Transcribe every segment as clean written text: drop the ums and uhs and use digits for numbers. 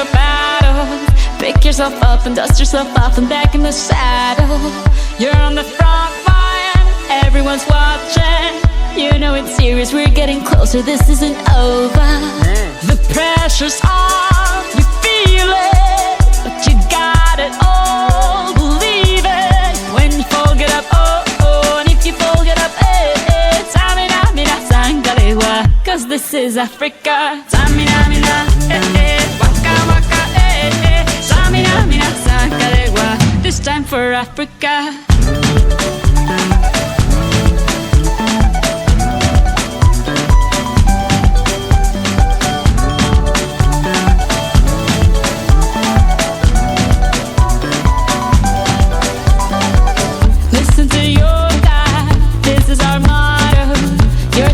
a battle. Pick yourself up and dust yourself off and back in the saddle. You're on the front line, everyone's watching. You know it's serious, we're getting closer, this isn't over. The pressure's on, you feel it, but you got it all, believe it. When you fall, get up, oh, oh, and if you fall, get up, eh, eh. Samina, mina, sangalewa, cause this is Africa. Samina, mina, eh, eh, waka, waka, eh, eh. Samina, mina, sangalewa, this time for Africa.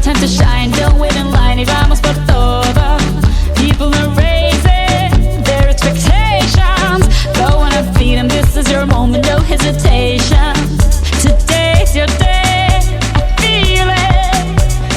Time to shine, don't wait in line, y vamos por todo. People are raising their expectations. Go on and feed them, this is your moment, no hesitation. Today's your day, I feel it.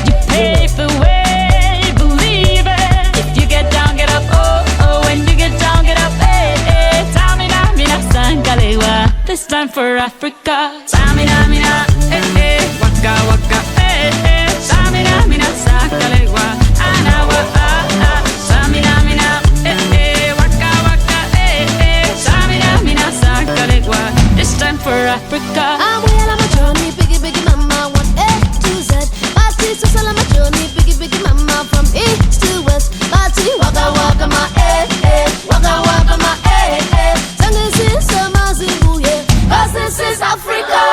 You pave the way, believe it. If you get down, get up, oh, oh. When you get down, get up, eh, eh. Samina, mina, sangalewa, this time for Africa. Samina, mina, eh, eh. Waka, waka, eh, eh. Samina, mina, sangalewa, anawa, ah, ah. Samina, mina, eh, eh. Waka, waka, eh, eh. Samina, mina, sangalewa, this time for Africa. I'm well on my journey, biggie, biggie mama, 1 A to Z. Party, so on my journey, biggie, biggie mama, from east to west. Party, waka, waka, my eh, eh. Waka, waka, my eh, eh. Sangin' sin, sama, zingu, yeah. 'Cause this is Africa.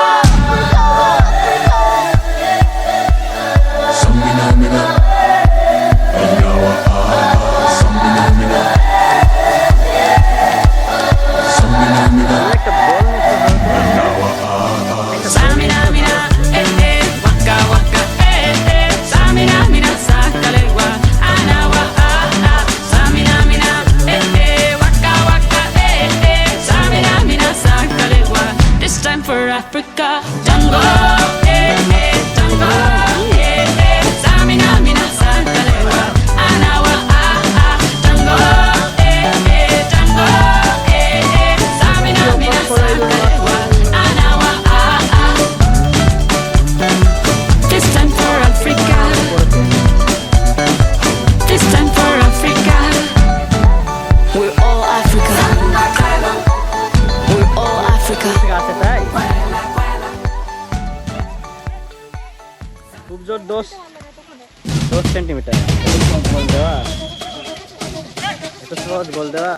For Africa, Tango, eh, eh, Tango, eh, eh. Samina, mina, sangalewa, anawa, ah, ah. Tango, eh, eh, Tango, eh, eh. Samina, mina, sangalewa, anawa, ah, ah. This time for Africa. This time for Africa. We're all Africa. We're all Africa. खूब जोर 10 centimetre गोल देवा तो बहुत गोल देवा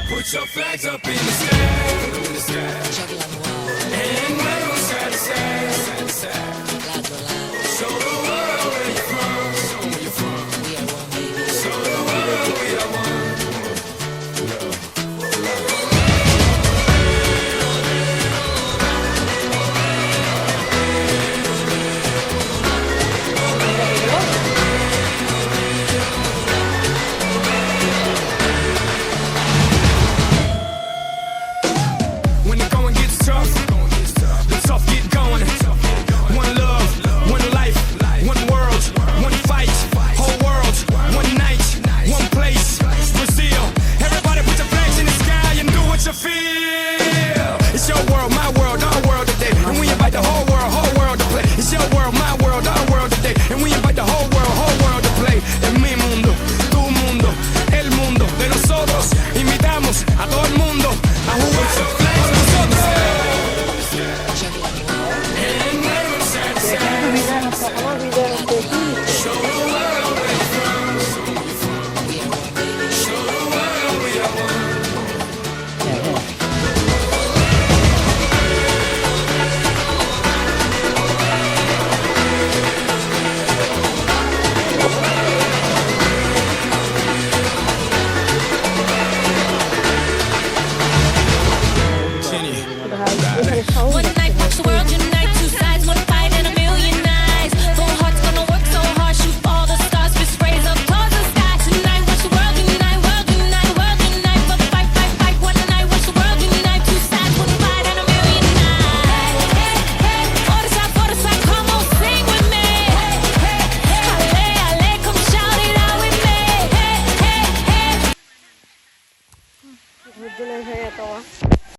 Put your flags up in the sky, in the sky. And wave them side to side, side to side. Show the world where you're from, show 'em where you're from. Show the world we are one. When the going gets tough, the tough get going. One love, one life, one world, one fight. Whole world, one night, one place. Brazil, everybody put your flags in the sky and do what you feel. It's your world, my world, our world today. And we invite the whole world to play. It's your world, my world, our world today. And we invite the whole world to play. En mi mundo, tu mundo, el mundo de nosotros. Invitamos a todo el mundo a jugar su flags con nosotros. And wave them side to side. Show the world where you're from, show 'em where you're from. Show the world we are one. Chinny. One night.